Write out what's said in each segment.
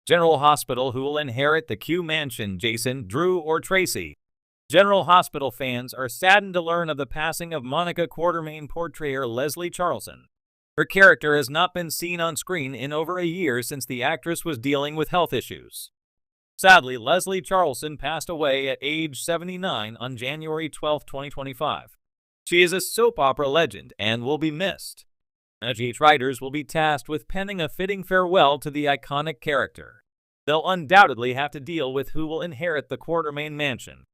General Hospital, who will inherit the Q Mansion, Jason, Drew, or Tracy? General Hospital fans are saddened to learn of the passing of Monica Quartermain portrayer Leslie Charlson. Her character has not been seen on screen in over a year since the actress was dealing with health issues. Sadly, Leslie Charlson passed away at age 79 on January 12, 2025. She is a soap opera legend and will be missed. GH writers will be tasked with penning a fitting farewell to the iconic character. They'll undoubtedly have to deal with who will inherit the Quartermain mansion.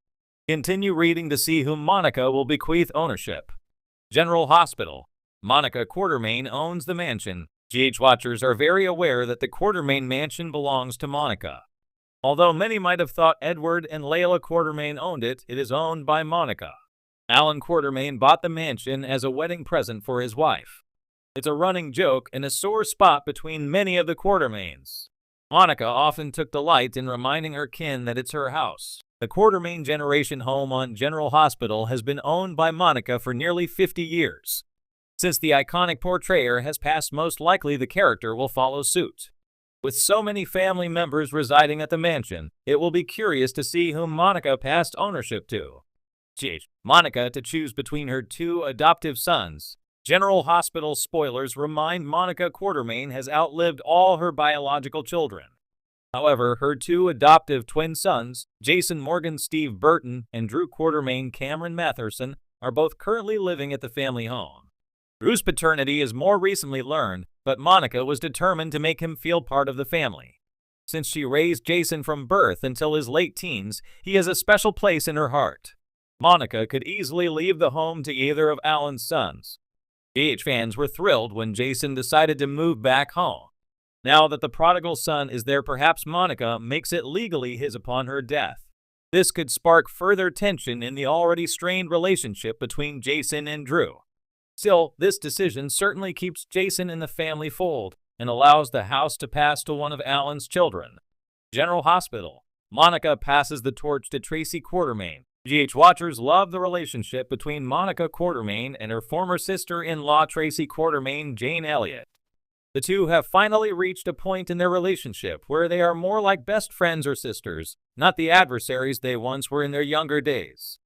Continue reading to see whom Monica will bequeath ownership. General Hospital. Monica Quartermain owns the mansion. GH watchers are very aware that the Quartermain mansion belongs to Monica. Although many might have thought Edward and Layla Quartermain owned it, it is owned by Monica. Alan Quartermain bought the mansion as a wedding present for his wife. It's a running joke and a sore spot between many of the Quartermains. Monica often took delight in reminding her kin that it's her house. The Quartermain generation home on General Hospital has been owned by Monica for nearly 50 years. Since the iconic portrayer has passed, most likely the character will follow suit. With so many family members residing at the mansion, it will be curious to see whom Monica passed ownership to. Monica to choose between her two adoptive sons. General Hospital spoilers remind Monica Quartermain has outlived all her biological children. However, her two adoptive twin sons, Jason Morgan Steve Burton and Drew Quartermain Cameron Matherson, are both currently living at the family home. Drew's paternity is more recently learned, but Monica was determined to make him feel part of the family. Since she raised Jason from birth until his late teens, he has a special place in her heart. Monica could easily leave the home to either of Alan's sons. GH fans were thrilled when Jason decided to move back home. Now that the prodigal son is there, perhaps Monica makes it legally his upon her death. This could spark further tension in the already strained relationship between Jason and Drew. Still, this decision certainly keeps Jason in the family fold and allows the house to pass to one of Alan's children. General Hospital. Monica passes the torch to Tracy Quartermain. GH watchers love the relationship between Monica Quartermain and her former sister-in-law Tracy Quartermain, Jane Elliott. The two have finally reached a point in their relationship where they are more like best friends or sisters, not the adversaries they once were in their younger days.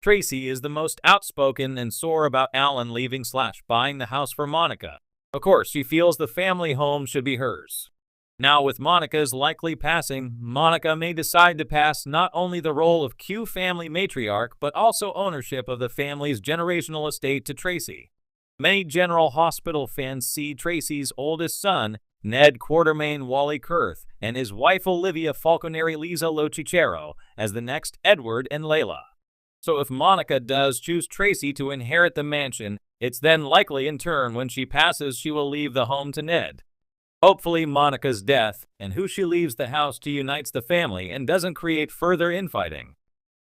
Tracy is the most outspoken and sore about Alan leaving/buying the house for Monica. Of course, she feels the family home should be hers. Now, with Monica's likely passing, Monica may decide to pass not only the role of Q family matriarch, but also ownership of the family's generational estate to Tracy. Many General Hospital fans see Tracy's oldest son, Ned Quartermain Wally Kurth, and his wife Olivia Falconeri Liza Locicero as the next Edward and Layla. So if Monica does choose Tracy to inherit the mansion, it's then likely in turn when she passes she will leave the home to Ned. Hopefully Monica's death and who she leaves the house to unites the family and doesn't create further infighting.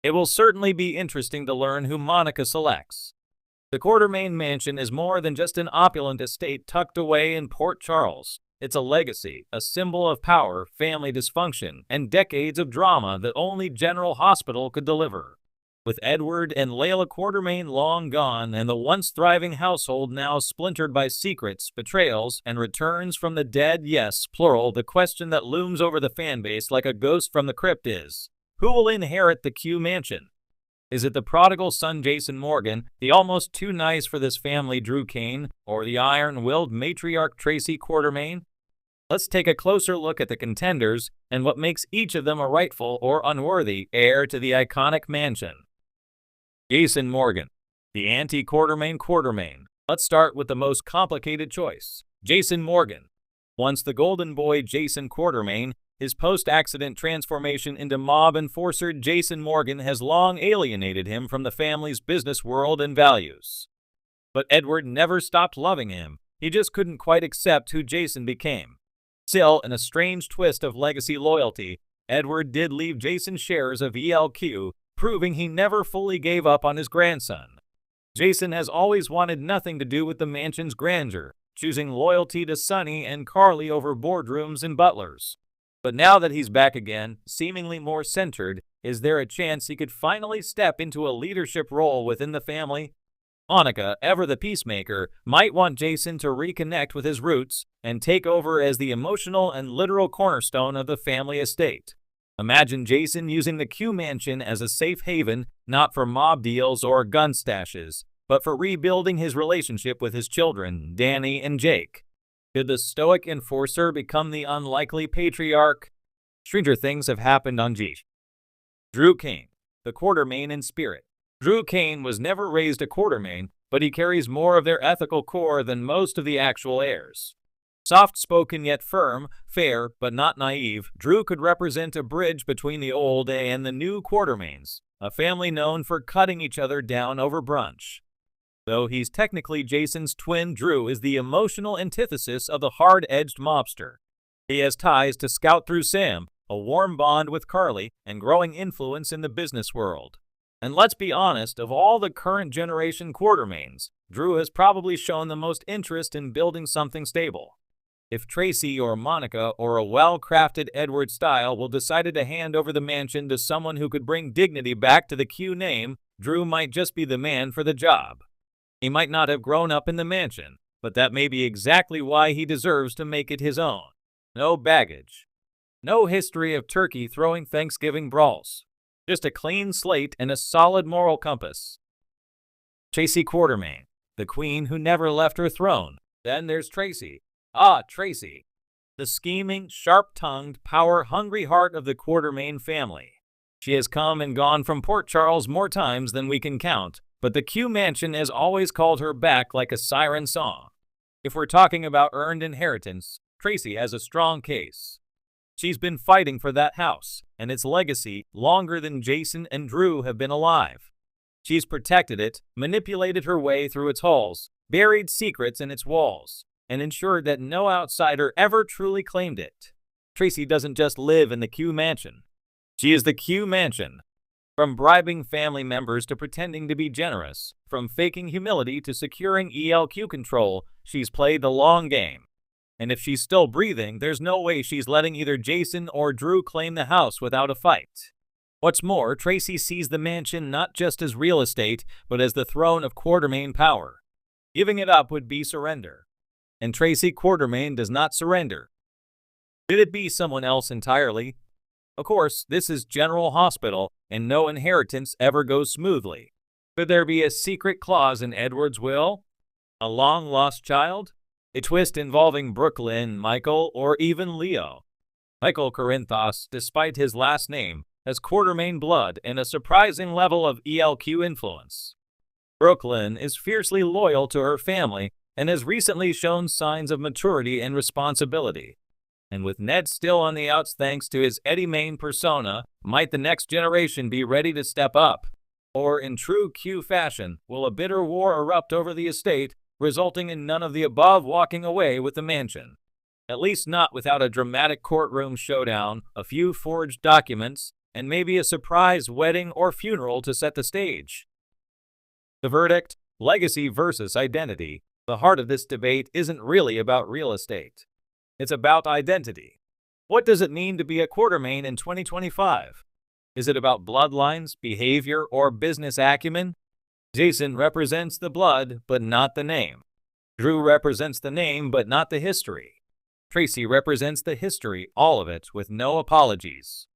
It will certainly be interesting to learn who Monica selects. The Quartermain mansion is more than just an opulent estate tucked away in Port Charles. It's a legacy, a symbol of power, family dysfunction, and decades of drama that only General Hospital could deliver. With Edward and Layla Quartermain long gone and the once thriving household now splintered by secrets, betrayals, and returns from the dead, yes, plural, the question that looms over the fanbase like a ghost from the crypt is, who will inherit the Q mansion? Is it the prodigal son Jason Morgan, the almost too nice for this family Drew Cain, or the iron-willed matriarch Tracy Quartermain? Let's take a closer look at the contenders and what makes each of them a rightful or unworthy heir to the iconic mansion. Jason Morgan, the anti-Quartermain. Let's start with the most complicated choice, Jason Morgan. Once the golden boy Jason Quartermain, his post-accident transformation into mob enforcer Jason Morgan has long alienated him from the family's business world and values. But Edward never stopped loving him, he just couldn't quite accept who Jason became. Still, in a strange twist of legacy loyalty, Edward did leave Jason shares of ELQ, proving he never fully gave up on his grandson. Jason has always wanted nothing to do with the mansion's grandeur, choosing loyalty to Sonny and Carly over boardrooms and butlers. But now that he's back again, seemingly more centered, is there a chance he could finally step into a leadership role within the family? Monica, ever the peacemaker, might want Jason to reconnect with his roots and take over as the emotional and literal cornerstone of the family estate. Imagine Jason using the Q Mansion as a safe haven, not for mob deals or gun stashes, but for rebuilding his relationship with his children, Danny and Jake. Could the stoic enforcer become the unlikely patriarch? Stranger things have happened on G. Drew Kane, the Quartermain in spirit. Drew Kane was never raised a Quartermain, but he carries more of their ethical core than most of the actual heirs. Soft-spoken yet firm, fair but not naive, Drew could represent a bridge between the old and the new Quartermains, a family known for cutting each other down over brunch. Though he's technically Jason's twin, Drew is the emotional antithesis of the hard-edged mobster. He has ties to Scout through Sam, a warm bond with Carly, and growing influence in the business world. And let's be honest, of all the current generation Quartermains, Drew has probably shown the most interest in building something stable. If Tracy or Monica or a well-crafted Edward style will decide to hand over the mansion to someone who could bring dignity back to the Q name, Drew might just be the man for the job. He might not have grown up in the mansion, but that may be exactly why he deserves to make it his own. No baggage. No history of turkey throwing Thanksgiving brawls. Just a clean slate and a solid moral compass. Tracy Quartermain, the queen who never left her throne. Then there's Tracy. Tracy. The scheming, sharp-tongued, power-hungry heart of the Quartermain family. She has come and gone from Port Charles more times than we can count, but the Q Mansion has always called her back like a siren song. If we're talking about earned inheritance, Tracy has a strong case. She's been fighting for that house and its legacy longer than Jason and Drew have been alive. She's protected it, manipulated her way through its halls, buried secrets in its walls, and ensured that no outsider ever truly claimed it. Tracy doesn't just live in the Q Mansion. She is the Q Mansion. From bribing family members to pretending to be generous, from faking humility to securing ELQ control, she's played the long game. And if she's still breathing, there's no way she's letting either Jason or Drew claim the house without a fight. What's more, Tracy sees the mansion not just as real estate, but as the throne of Quartermain power. Giving it up would be surrender. And Tracy Quartermain does not surrender. Could it be someone else entirely? Of course, this is General Hospital, and no inheritance ever goes smoothly. Could there be a secret clause in Edward's will? A long-lost child? A twist involving Brooklyn, Michael, or even Leo. Michael Corinthos, despite his last name, has Quartermain blood and a surprising level of ELQ influence. Brooklyn is fiercely loyal to her family and has recently shown signs of maturity and responsibility. And with Ned still on the outs thanks to his Eddie Main persona, might the next generation be ready to step up? Or in true Q fashion, will a bitter war erupt over the estate, resulting in none of the above walking away with the mansion? At least not without a dramatic courtroom showdown, a few forged documents, and maybe a surprise wedding or funeral to set the stage. The verdict: legacy versus identity. The heart of this debate isn't really about real estate. It's about identity. What does it mean to be a Quartermain in 2025? Is it about bloodlines, behavior, or business acumen? Jason represents the blood, but not the name. Drew represents the name, but not the history. Tracy represents the history, all of it, with no apologies.